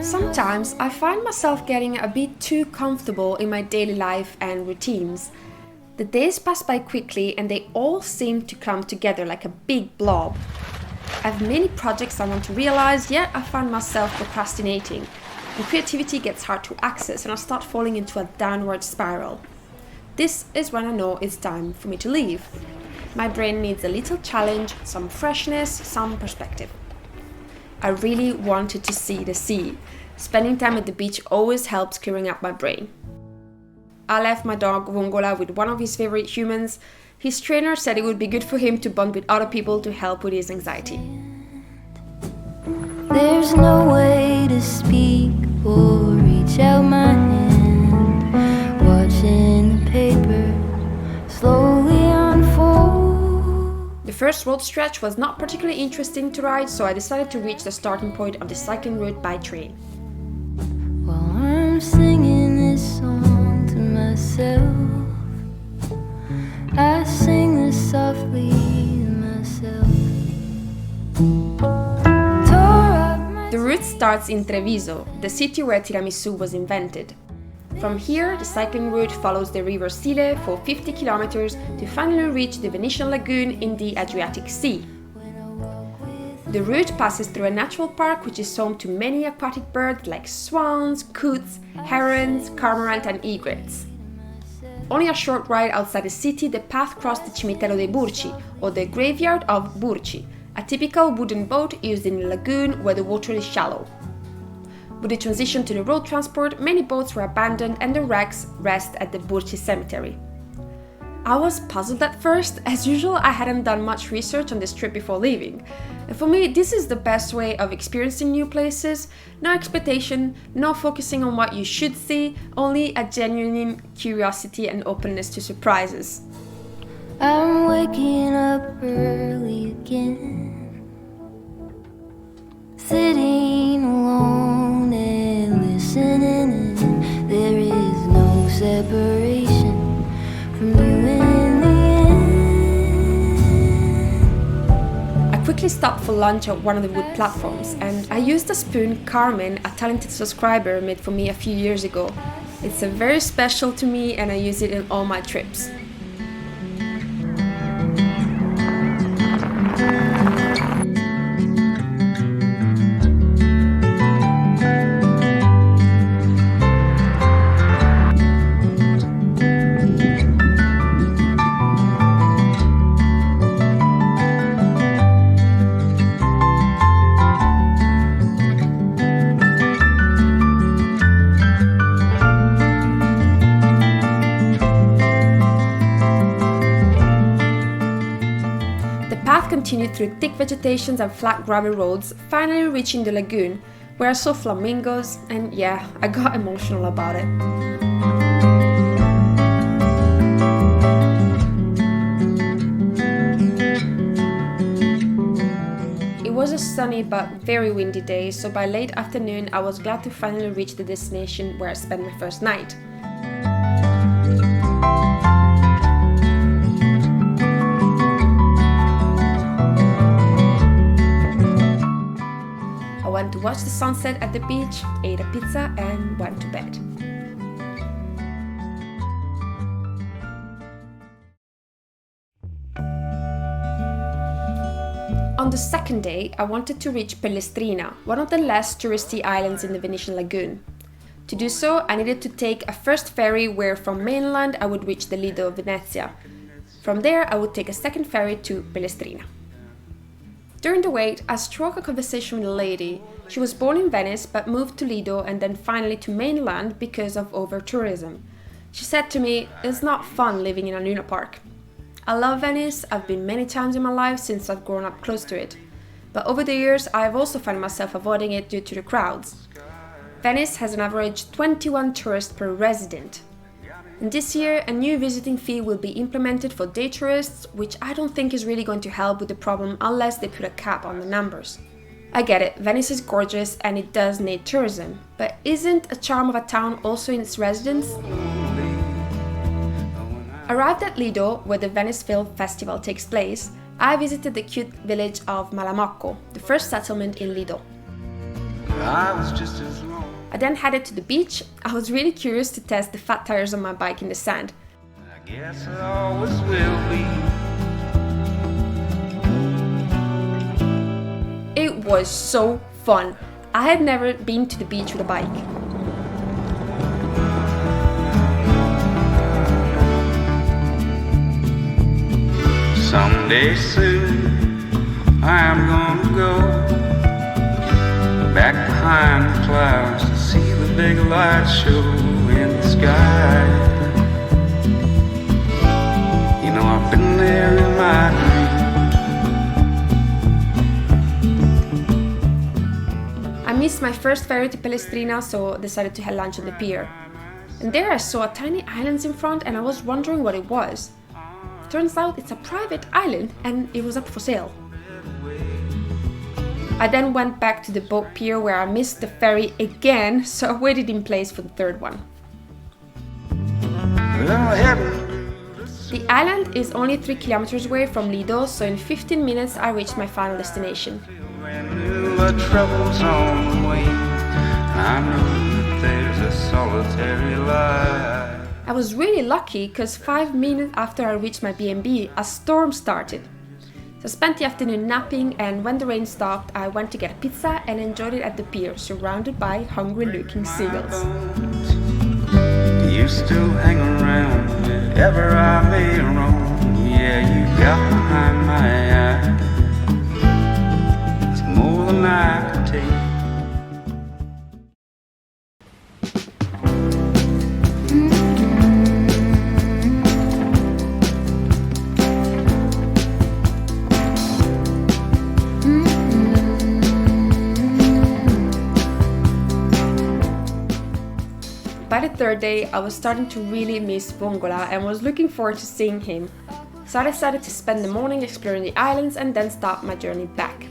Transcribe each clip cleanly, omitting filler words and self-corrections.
Sometimes I find myself getting a bit too comfortable in my daily life and routines. The days pass by quickly and they all seem to come together like a big blob. I have many projects I want to realize, yet I find myself procrastinating, and creativity gets hard to access and I start falling into a downward spiral. This is when I know it's time for me to leave. My brain needs a little challenge, some freshness, some perspective. I really wanted to see the sea. Spending time at the beach always helps clearing up my brain. I left my dog Vongola with one of his favorite humans. His trainer said it would be good for him to bond with other people to help with his anxiety. There's no way to speak or reach out my hand, watching the paper slowly unfold. The first road stretch was not particularly interesting to ride, so I decided to reach the starting point of the cycling route by train. While I'm singing this song to myself, I sing this softly to myself. The route starts in Treviso, the city where tiramisu was invented. From here, the cycling route follows the river Sile for 50 kilometers to finally reach the Venetian Lagoon in the Adriatic Sea. The route passes through a natural park which is home to many aquatic birds like swans, coots, herons, cormorant and egrets. Only a short ride outside the city, the path crossed the Cimitero dei Burci, or the graveyard of Burci, a typical wooden boat used in the lagoon where the water is shallow. With the transition to the road transport, many boats were abandoned and the wrecks rest at the Burci cemetery. I was puzzled at first. As usual, I hadn't done much research on this trip before leaving. And for me, this is the best way of experiencing new places. No expectation, no focusing on what you should see, only a genuine curiosity and openness to surprises. I'm waking up early again, sitting alone and listening, and there is no separation from you in the end. I quickly stopped for lunch at one of the wood platforms, and I used a spoon Carmen, a talented subscriber, made for me a few years ago. It's very special to me and I use it in all my trips. Continued through thick vegetations and flat gravel roads, finally reaching the lagoon, where I saw flamingos, and yeah, I got emotional about it. It was a sunny but very windy day, so by late afternoon I was glad to finally reach the destination where I spent my first night. I went to watch the sunset at the beach, ate a pizza and went to bed. On the second day, I wanted to reach Pellestrina, one of the less touristy islands in the Venetian Lagoon. To do so, I needed to take a first ferry where from mainland I would reach the Lido of Venezia. From there, I would take a second ferry to Pellestrina. During the wait, I struck a conversation with a lady. She was born in Venice but moved to Lido and then finally to mainland because of over-tourism. She said to me, "It's not fun living in a Luna Park. I love Venice, I've been many times in my life since I've grown up close to it. But over the years, I've also found myself avoiding it due to the crowds. Venice has an average 21 tourists per resident. And this year, a new visiting fee will be implemented for day tourists, which I don't think is really going to help with the problem unless they put a cap on the numbers. I get it, Venice is gorgeous and it does need tourism, but isn't a charm of a town also in its residents?" Arrived at Lido, where the Venice Film Festival takes place, I visited the cute village of Malamocco, the first settlement in Lido. I then headed to the beach. I was really curious to test the fat tires on my bike in the sand. I guess it always will be. It was so fun. I had never been to the beach with a bike. Someday soon I am gonna go back behind the clouds to see the big light show in the sky. You know I've been there in my dreams. I missed my first ferry to Pellestrina, so decided to have lunch on the pier. And there I saw a tiny island in front and I was wondering what it was. Turns out it's a private island and it was up for sale. I then went back to the boat pier where I missed the ferry again, so I waited in place for the third one. The island is only 3 kilometers away from Lido, so in 15 minutes I reached my final destination. I was really lucky because 5 minutes after I reached my B&B, a storm started. So I spent the afternoon napping, and when the rain stopped, I went to get a pizza and enjoyed it at the pier, surrounded by hungry-looking seagulls. You still hang around wherever I may roam. Yeah, you got behind my eye. It's more than I can take. By the third day, I was starting to really miss Vongola and was looking forward to seeing him. So I decided to spend the morning exploring the islands and then start my journey back.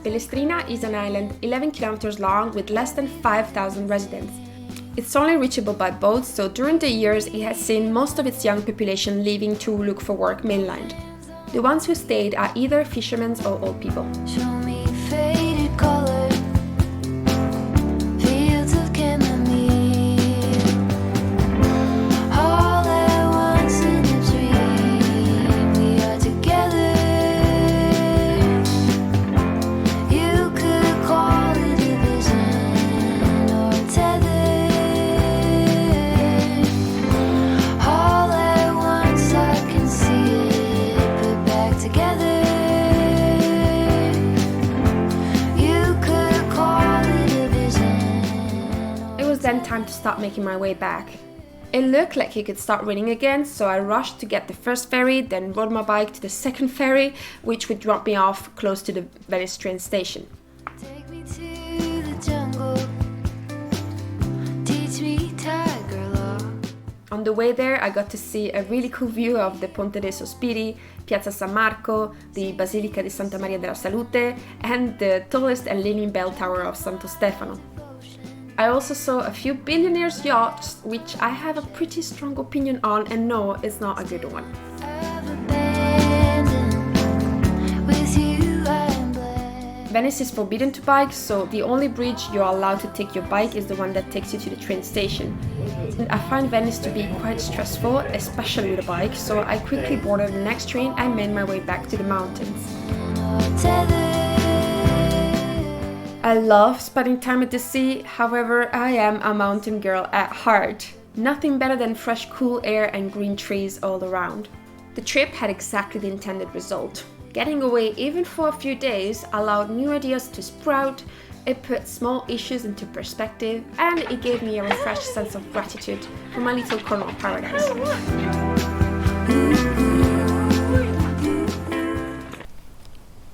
Pellestrina is an island 11 kilometers long with less than 5,000 residents. It's only reachable by boat, so during the years it has seen most of its young population leaving to look for work mainland. The ones who stayed are either fishermen or old people. Show me faded color, fields of chamomile, all at once in a dream. We are together. You could call it a vision or a tether. All at once I can see it put back together. Then time to start making my way back. It looked like it could start raining again, so I rushed to get the first ferry, then rode my bike to the second ferry, which would drop me off close to the Venice train station. Take me to the jungle, teach me tiger law. On the way there, I got to see a really cool view of the Ponte dei Sospiri, Piazza San Marco, the Basilica di Santa Maria della Salute, and the tallest and leaning bell tower of Santo Stefano. I also saw a few billionaires' yachts, which I have a pretty strong opinion on and know is not a good one. Venice is forbidden to bike, so the only bridge you're allowed to take your bike is the one that takes you to the train station. And I find Venice to be quite stressful, especially with a bike, so I quickly boarded the next train and made my way back to the mountains. I love spending time at the sea, however, I am a mountain girl at heart. Nothing better than fresh, cool air and green trees all around. The trip had exactly the intended result. Getting away even for a few days allowed new ideas to sprout, it put small issues into perspective, and it gave me a refreshed sense of gratitude for my little corner of paradise.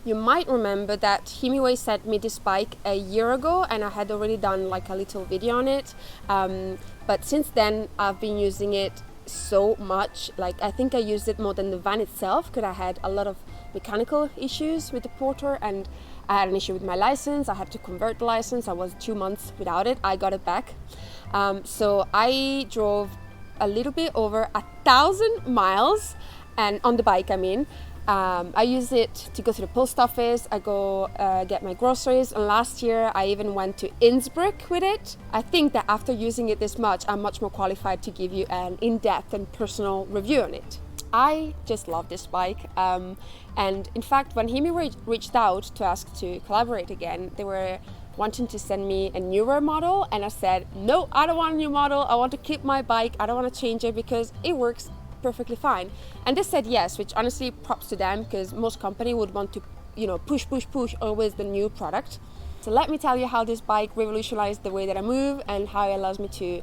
You might remember that Himiway sent me this bike a year ago and I had already done like a little video on it, but since then I've been using it so much. Like I think I used it more than the van itself because I had a lot of mechanical issues with the porter and I had an issue with my license. I had to convert the license. I was 2 months without it. I got it back. So I drove a little bit over 1,000 miles and on the bike, I mean, I use it to go to the post office, I go get my groceries, and last year I even went to Innsbruck with it. I think that after using it this much, I'm much more qualified to give you an in-depth and personal review on it. I just love this bike, and in fact when Himiway reached out to ask to collaborate again, they were wanting to send me a newer model, and I said, no, I don't want a new model, I want to keep my bike, I don't want to change it because it works perfectly fine. And they said yes, which honestly props to them, because most company would want to, push always the new product. So let me tell you how this bike revolutionized the way that I move and how it allows me to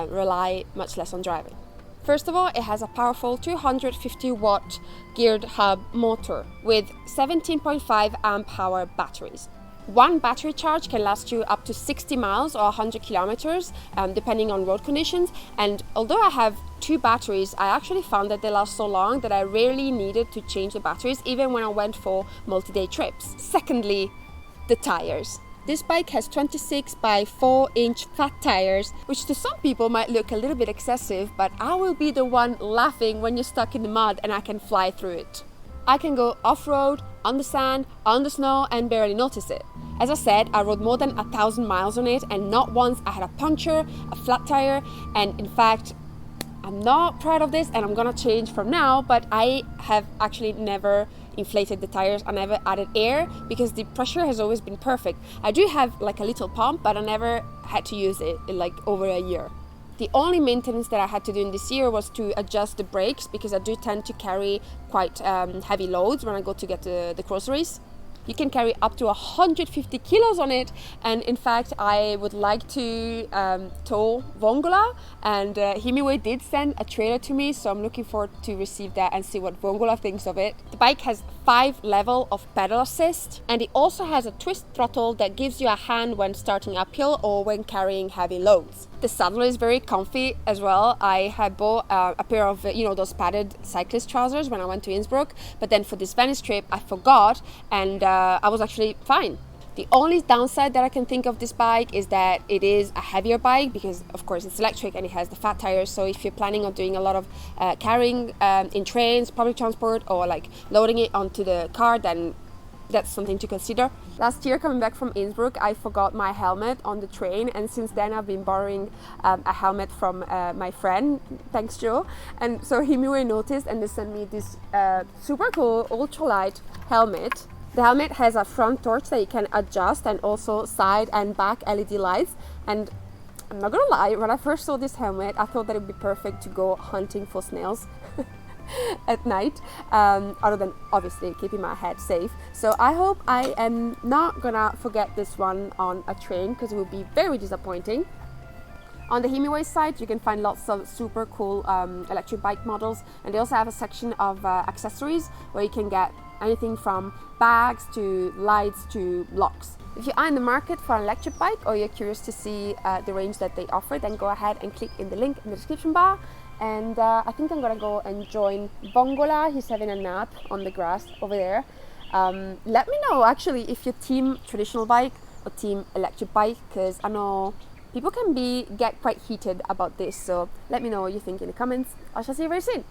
rely much less on driving. First of all, it has a powerful 250 watt geared hub motor with 17.5 amp hour batteries. One battery charge can last you up to 60 miles or 100 kilometers, depending on road conditions. And although I have 2 batteries, I actually found that they last so long that I rarely needed to change the batteries, even when I went for multi-day trips. Secondly, the tires. This bike has 26 by 4 inch fat tires, which to some people might look a little bit excessive, but I will be the one laughing when you're stuck in the mud and I can fly through it. I can go off-road, on the sand, on the snow, and barely notice it. As I said, I rode more than 1,000 miles on it, and not once I had a puncture, a flat tire, and in fact, I'm not proud of this and I'm gonna change from now, but I have actually never inflated the tires. I never added air because the pressure has always been perfect. I do have like a little pump, but I never had to use it in like over a year. The only maintenance that I had to do in this year was to adjust the brakes, because I do tend to carry quite heavy loads when I go to get the groceries. You can carry up to 150 kilos on it, and in fact I would like to tow Vongola, and Himiway did send a trailer to me, so I'm looking forward to receive that and see what Vongola thinks of it. The bike has 5 levels of pedal assist, and it also has a twist throttle that gives you a hand when starting uphill or when carrying heavy loads. The saddle is very comfy as well. I had bought a pair of those padded cyclist trousers when I went to Innsbruck, but then for this Venice trip I forgot, and I was actually fine. The only downside that I can think of this bike is that it is a heavier bike, because of course it's electric and it has the fat tires. So if you're planning on doing a lot of carrying in trains, public transport, or like loading it onto the car, then that's something to consider. Last year, coming back from Innsbruck, I forgot my helmet on the train, and since then I've been borrowing a helmet from my friend, thanks Joe, and so Himiway noticed and they sent me this super cool ultralight helmet. The helmet has a front torch that you can adjust, and also side and back LED lights. And I'm not gonna lie, when I first saw this helmet, I thought that it would be perfect to go hunting for snails at night, other than obviously keeping my head safe. So I hope I am not gonna forget this one on a train, because it would be very disappointing. On the Himiway site, you can find lots of super cool electric bike models, and they also have a section of accessories where you can get anything from bags to lights to locks. If you are in the market for an electric bike, or you're curious to see the range that they offer, then go ahead and click in the link in the description bar. And I think I'm gonna go and join Vongola. He's having a nap on the grass over there. Let me know actually if you're team traditional bike or team electric bike, because I know people can get quite heated about this. So let me know what you think in the comments. I shall see you very soon.